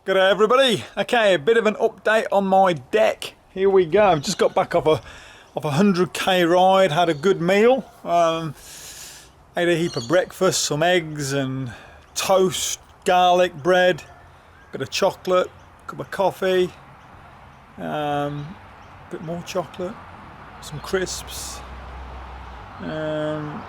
Good day everybody. Okay, a bit of an update on my deck. Here we go. I've just got back off a 100k ride, had a good meal. Ate a heap of breakfast, some eggs and toast, garlic bread, bit of chocolate, cup of coffee, bit more chocolate, some crisps, and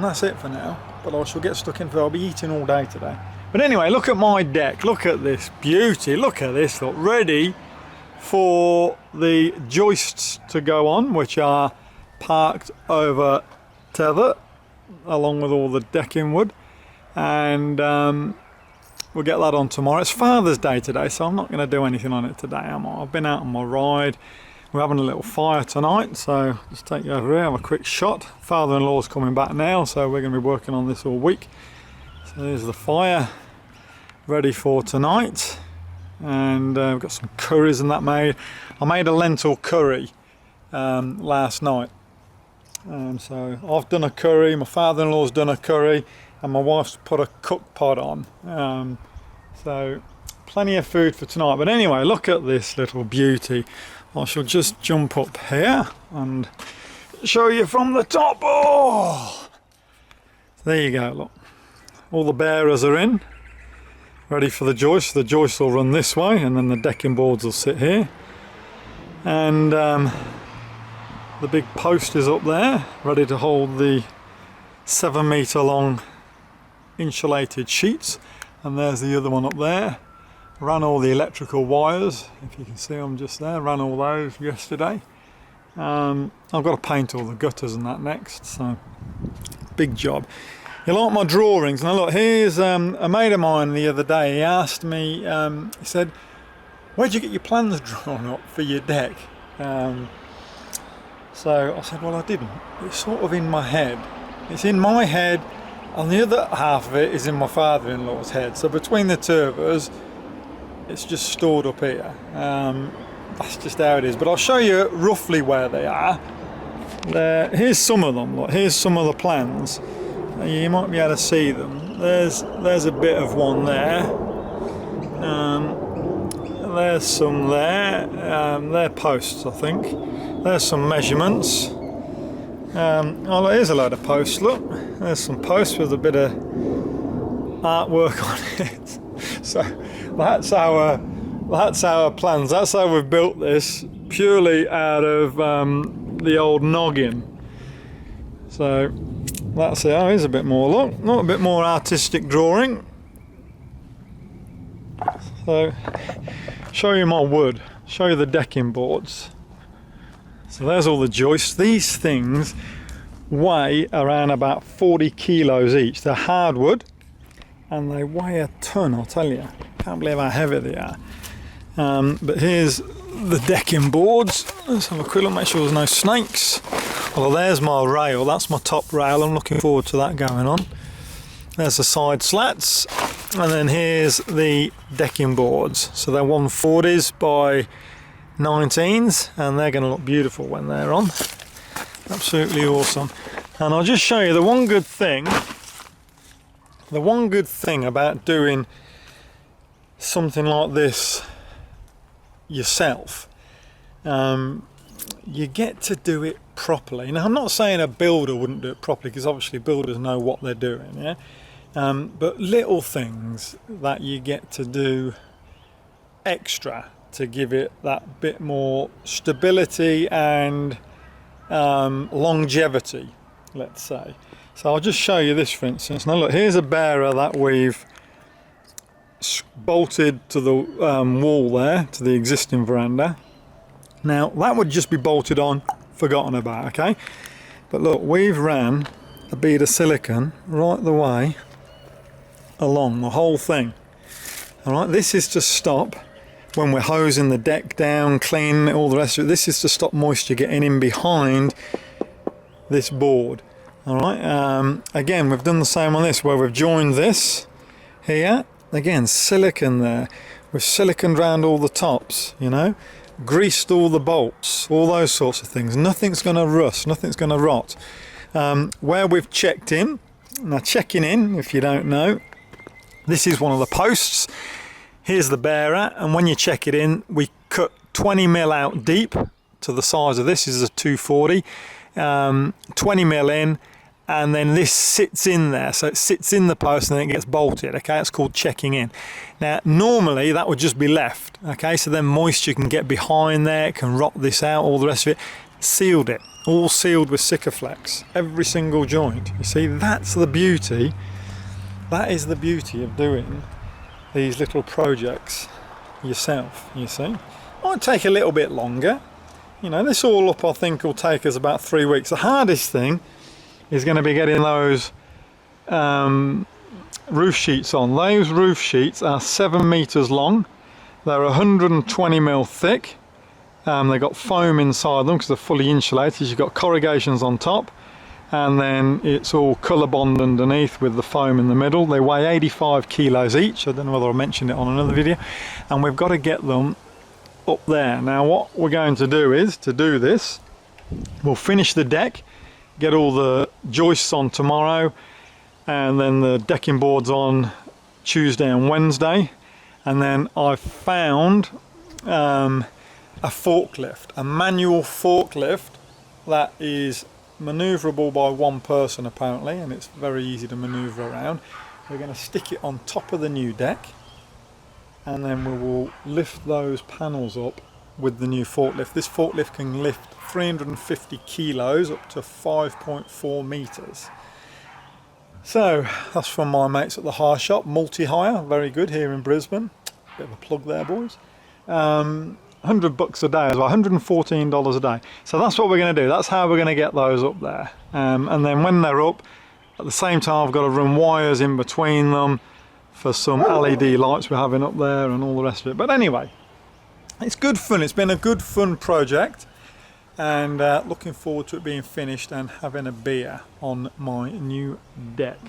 that's it for now. But I shall get stuck in, for I'll be eating all day today. But anyway, look at my deck, look at this beauty, look at this, look, ready for the joists to go on, which are parked over tether along with all the decking wood, and we'll get that on tomorrow. It's Father's Day today, so I'm not going to do anything on it today, am I? I've been out on my ride. We're having a little fire tonight, so just take you over here, have a quick shot. Father-in-law's coming back now, so we're going to be working on this all week. So there's the fire ready for tonight, and we've got some curries and that made. I made a lentil curry last night, so I've done a curry, my father-in-law's done a curry, and my wife's put a cook pot on, so plenty of food for tonight. But anyway, look at this little beauty. I shall just jump up here and show you from the top. Oh, there you go, look. All the bearers are in, ready for the joist. The joist will run this way, and then the decking boards will sit here. And the big post is up there, ready to hold the 7 metre long insulated sheets. And there's the other one up there. Ran all the electrical wires, if you can see them just there, ran all those yesterday. I've got to paint all the gutters and that next, so big job. You like my drawings? Now look, here's a mate of mine the other day. He asked me, he said, where'd you get your plans drawn up for your deck? So I said, well, I didn't. It's sort of in my head. It's in my head, and the other half of it is in my father-in-law's head. So between the two of us, it's just stored up here. That's just how it is. But I'll show you roughly where they are. Here's some of them. Look, here's some of the plans. You might be able to see them. There's a bit of one there. There's some there. They're posts, I think. There's some measurements. Oh, here's a load of posts. Look, there's some posts with a bit of artwork on it. So that's our plans. That's how we've built this, purely out of the old noggin. So that's it. Oh, here's a bit more. Look, not a bit more artistic drawing. So, show you my wood. Show you the decking boards. So there's all the joists. These things weigh around about 40 kilos each. They're hardwood, and they weigh a ton. I'll tell you. Can't believe how heavy they are. But here's the decking boards. Let's have a quick look. Make sure there's no snakes. Well, there's my rail, that's my top rail. I'm looking forward to that going on. There's the side slats, and then here's the decking boards. So they're 140s by 19s, and they're going to look beautiful when they're on. Absolutely awesome. And I'll just show you the one good thing about doing something like this yourself. You get to do it properly. Now, I'm not saying a builder wouldn't do it properly, because obviously builders know what they're doing, yeah. But little things that you get to do extra to give it that bit more stability and longevity, let's say. So I'll just show you this, for instance. Now look, here's a bearer that we've bolted to the wall there, to the existing veranda. Now that would just be bolted on, forgotten about, okay? But look, we've ran a bead of silicone right the way along the whole thing. All right, this is to stop when we're hosing the deck down, cleaning it, all the rest of it. This is to stop moisture getting in behind this board. All right, again, we've done the same on this, where we've joined this here. Again, silicone there. We've siliconed around all the tops, you know, greased all the bolts, all those sorts of things. Nothing's going to rust, nothing's going to rot. Where we've checked in, now checking in, if you don't know, this is one of the posts. Here's the bearer, and when you check it in, we cut 20 mil out deep to the size of this. This is a 240, 20 mil in, and then this sits in there, so it sits in the post and then it gets bolted. Okay, it's called checking in. Now normally that would just be left, okay, so then moisture can get behind there, it can rot this out, all the rest of it. Sealed it, all sealed with Sikaflex, every single joint. You see, that's the beauty, that is the beauty of doing these little projects yourself. You see, might take a little bit longer, you know, this all up I think will take us about 3 weeks. The hardest thing is going to be getting those roof sheets on. Those roof sheets are 7 meters long, they're 120 mil thick, they've got foam inside them because they're fully insulated. You've got corrugations on top, and then it's all colour bond underneath with the foam in the middle. They weigh 85 kilos each. I don't know whether I mentioned it on another video. And we've got to get them up there. Now what we're going to do is, to do this, we'll finish the deck, get all the joists on tomorrow, and then the decking boards on Tuesday and Wednesday. And then I've found a forklift, a manual forklift that is manoeuvrable by one person apparently, and it's very easy to manoeuvre around. We're going to stick it on top of the new deck, and then we will lift those panels up with the new forklift. This forklift can lift 350 kilos up to 5.4 meters. So that's from my mates at the hire shop, Multi Hire, very good here in Brisbane. Bit of a plug there, boys. $100 a day as well, $114 a day. So that's what we're going to do. That's how we're going to get those up there. And then when they're up, at the same time I've got to run wires in between them for some LED lights we're having up there and all the rest of it. But anyway, it's good fun. It's been a good fun project, and looking forward to it being finished and having a beer on my new deck.